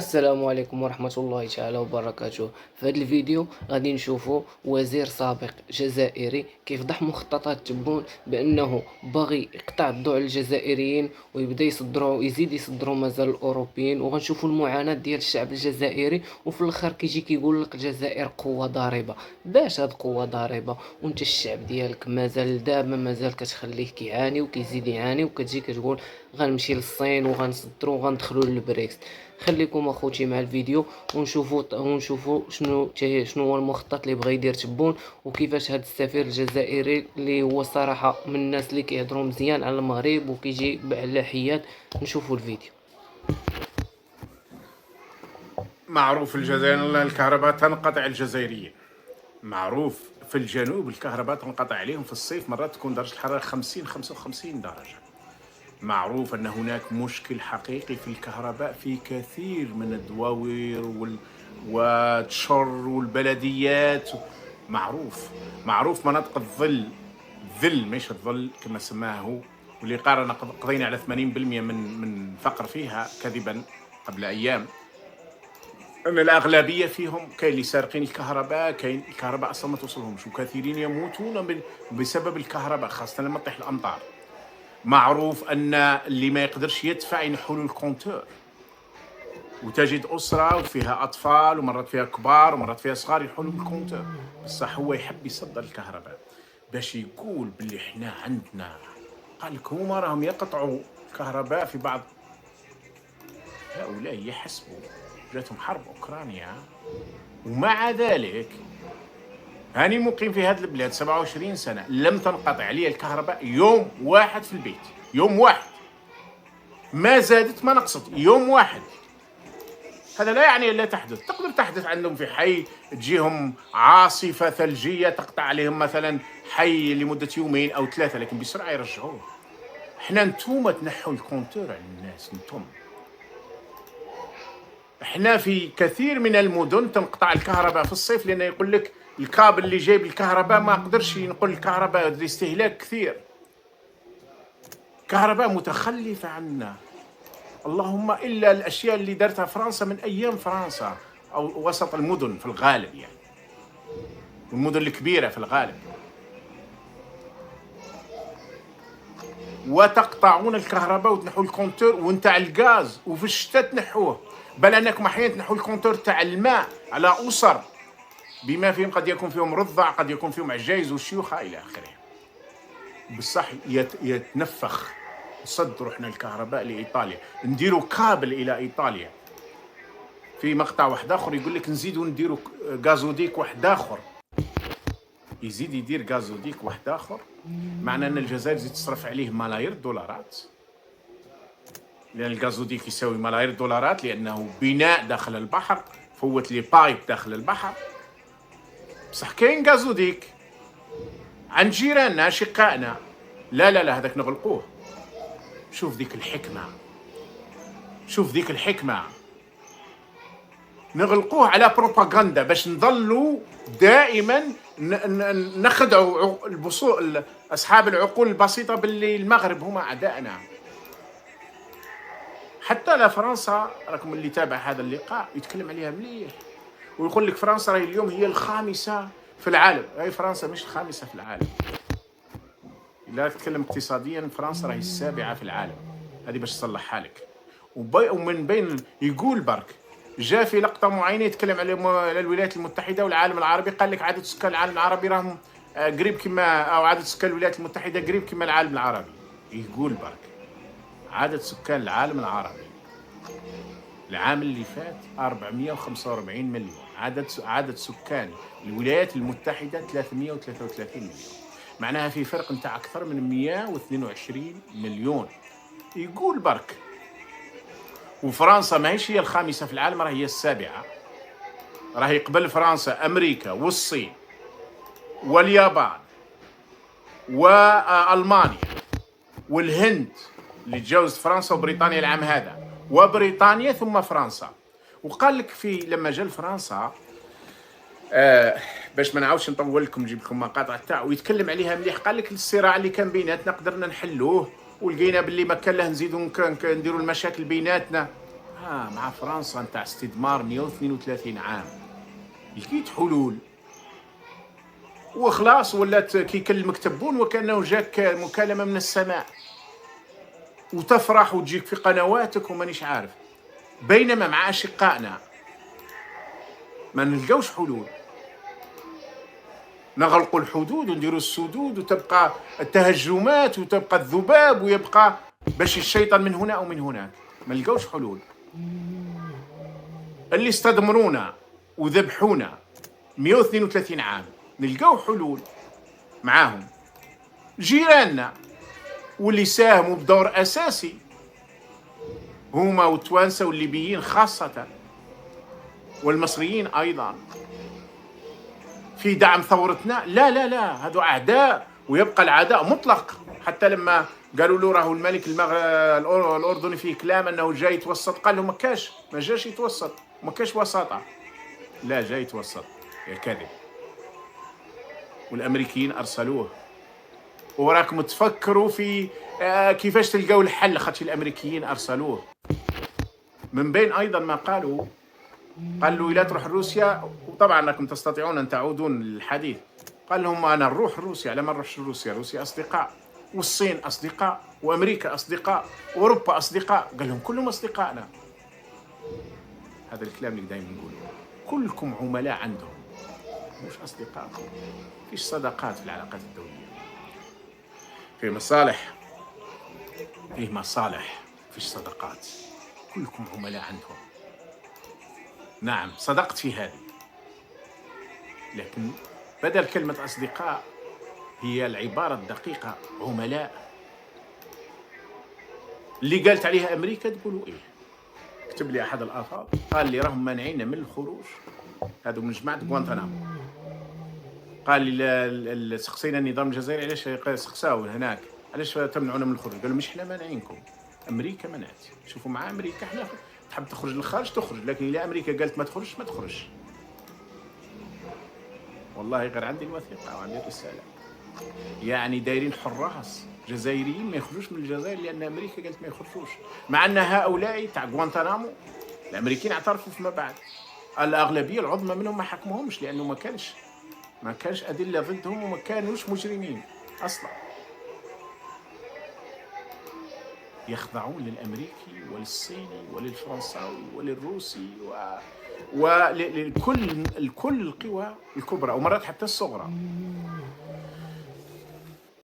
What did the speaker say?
السلام عليكم ورحمة الله تعالى وبركاته. في هذا الفيديو غادي نشوفوا وزير سابق جزائري كيفضح مخططات تبون بأنه باغي يقطع الضوء على الجزائريين ويبدا يزيد يصدروا مازال الأوروبيين، وغنشوفوا المعاناة ديال الشعب الجزائري. وفي الآخر كيجي كيقول لك الجزائر قوة ضاربة. باش هاد قوة ضاربة وانت الشعب ديالك مازال دابا مازال كتخليه كيعاني وكيزيد يعاني، وكتجي كتقول غنمشي للصين وغنصدروا وغندخلوا للبريكس. خليكم اخوتي مع الفيديو ونشوفوا شنو هو المخطط اللي بغى يدير تبون، وكيفاش هذا السفير الجزائري اللي هو صراحة من الناس اللي كيهضروا مزيان على المغرب وكيجي على حياد. نشوفوا الفيديو. معروف في الجزائر الكهرباء تنقطع الجزائريين. معروف في الجنوب الكهرباء تنقطع عليهم في الصيف، مرات تكون درجة الحرارة 50-55 درجة. معروف أن هناك مشكل حقيقي في الكهرباء في كثير من الدواوير والتشر والبلديات. معروف مناطق الظل مش الظل كما سماه، واللي قضينا على 80% من فقر فيها كذبا قبل أيام. ان الاغلبيه فيهم كاين اللي سارقين الكهرباء، كاين الكهرباء اصلا ما توصلهمش، وكثيرين يموتون بسبب الكهرباء خاصه لما تطيح الامطار. معروف ان اللي ما يقدرش يدفع ينحوا له الكونتور، وتجد اسره وفيها اطفال ومرات فيها كبار ومرات فيها صغار ينحوا له الكونتور، بصح هو يحب يصدر الكهرباء باش يقول باللي احنا عندنا. قال لك هما راهم يقطعوا الكهرباء في بعض. هؤلاء يحسبوا جاتهم حرب اوكرانيا ومع ذلك هاني مقيم في هذه البلاد 27 سنة لم تنقطع علي الكهرباء يوم واحد في البيت، يوم واحد، ما زادت ما نقصت، يوم واحد. هذا لا يعني لا تحدث، تقدر تحدث عندهم في حي تجيهم عاصفة ثلجية تقطع عليهم مثلا حي لمدة يومين أو ثلاثة، لكن بسرعة يرجعوه. احنا نتوما تنحوا الكونتور على الناس، احنا في كثير من المدن تنقطع الكهرباء في الصيف، لانه يقول لك الكابل اللي جايب الكهرباء ما قدرش ينقل الكهرباء، الاستهلاك كثير، كهرباء متخلفة عنا. اللهم الا الاشياء اللي دارتها فرنسا من ايام فرنسا او وسط المدن في الغالب، يعني والمدن الكبيرة في الغالب. وتقطعون الكهرباء وتنحوا الكونتور، ونتاع الغاز وفي الشتاء تنحوه، بل انكم احيانا تنحوا الكونتور تاع الماء على اسر بما فيهم قد يكون فيهم رضع، قد يكون فيهم عجائز وشيوخه الى اخره. بصح يتنفخ نصدروا احنا الكهرباء لايطاليا، نديروا كابل الى ايطاليا. في مقطع واحد اخر يقول لك نزيدوا نديروا غازوديك واحد اخر، يزيد يدير غازوديك واحد اخر، معنى ان الجزائر تزيد تصرف عليه ملايير الدولارات، لان الغازوديك يساوي ملايير الدولارات، لانه بناء داخل البحر، فوت لي بايب داخل البحر. بصح كاين غازوديك عند جيراننا اشقائنا، لا هذاك نغلقوه. شوف ذيك الحكمه، نغلقوه على بروباغندا باش نظلوا دائما نخدعوا اصحاب العقول البسيطه باللي المغرب هما اعدائنا. حتى لا فرنسا، راكم اللي تابع هذا اللقاء يتكلم عليها مليح ويقول لك فرنسا راهي اليوم هي الخامسة في العالم. راهي فرنسا مش الخامسة في العالم، إلا تتكلم اقتصاديا فرنسا راهي السابعة في العالم. هذه باش تصلحها لك. ومن بين يقول برك جاء في لقطة معينة يتكلم على الولايات المتحدة والعالم العربي، قال لك عدد سكان العالم العربي راهم قريب كما، أو عدد سكان الولايات المتحدة قريب كما العالم العربي. يقول برك عدد سكان العالم العربي العام اللي فات 445 مليون، عدد سكان الولايات المتحدة 333 مليون، معناها في فرق نتاع أكثر من 122 مليون. يقول برك وفرنسا ماهيش هي الخامسة في العالم، راهي هي السابعة. راهي قبل فرنسا أمريكا والصين واليابان وألمانيا والهند اللي تجاوزت فرنسا وبريطانيا العام هذا، وبريطانيا ثم فرنسا. وقال لك في لما جا لفرنسا باش ما نعاودش نطول لكم نجيب لكم مقاطع تاعو ويتكلم عليها مليح، قال لك الصراع اللي كان بيناتنا قدرنا نحلوه، ولقينا باللي ما كان له نزيدوا نديروا المشاكل بيناتنا. مع فرنسا نتاع استدمار 132 عام، لقيت حلول وخلاص، ولات كي يكلمك تبون وكأنه جاك مكالمة من السماء، وتفرح وتجيك في قنواتك ومانيش عارف. بينما مع أشقائنا ما نلقوش حلول، نغلقوا الحدود ونديروا السدود، وتبقى التهجمات وتبقى الذباب ويبقى باش الشيطان من هنا أو من هناك، ما نلقوش حلول. اللي استدمرونا وذبحونا 132 عام نلقاو حلول معاهم. جيراننا واللي ساهموا بدور أساسي هما والتوانسة والليبيين خاصة والمصريين أيضا في دعم ثورتنا. لا لا لا، هذو أعداء ويبقى العداء مطلق. حتى لما قالوا له راهو الملك الأردني فيه كلام أنه جاي يتوسط، قال له ما جاش يتوسط، ما كاش وساطة. لا، جاي يتوسط، يا كذب. والأمريكيين أرسلوه، وراكم تفكروا في كيفاش تلقاو الحل، خاطر الأمريكيين أرسلوه. من بين أيضا ما قالوا إلا تروح روسيا، وطبعا أنكم تستطيعون أن تعودون للحديث، قال لهم أنا نروح روسيا. لا، ما نروحش روسيا، روسيا أصدقاء، والصين أصدقاء، وأمريكا أصدقاء، وأوروبا أصدقاء. قال لهم كلهم أصدقائنا. هذا الكلام اللي دائما نقوله، كلكم عملاء عندهم، مش أصدقائكم. فيش صداقات في العلاقات الدولية، فيه مصالح، فيش صداقات. كلكم عملاء عندهم. نعم، صدقت في هذه، لكن بدل كلمة أصدقاء هي العبارة الدقيقة عملاء. اللي قالت عليها أمريكا تقولوا إيه؟ كتب لي أحد الآفاض قال لي راهم مانعين من الخروج، هذا من جماعة غوانتنامو. قال لي سقسينا النظام الجزائري علاش، سقساو هناك علاش تمنعونا من الخروج؟ قالوا مش احنا مانعينكم، أمريكا منعت. شوفوا، مع أمريكا احنا تحب تخرج للخارج تخرج، لكن إذا أمريكا قالت ما تخرجش ما تخرجش. والله غير عندي الوثيقة وعندي الرسالة. يعني دايرين حراس جزائريين ما يخرجوش من الجزائر لأن أمريكا قالت ما يخرجوش، مع أن هؤلاء تاع غوانتنامو الأمريكيين اعترفوا فيما بعد. الأغلبية العظمى منهم ما حكموهمش، لأنه ما كانش أدلة ضدهم، وما كانوش مجرمين أصلا. يخضعون للأمريكي وللصيني وللفرنساوي وللروسي ولكل القوى الكبرى، ومرات حتى الصغرى.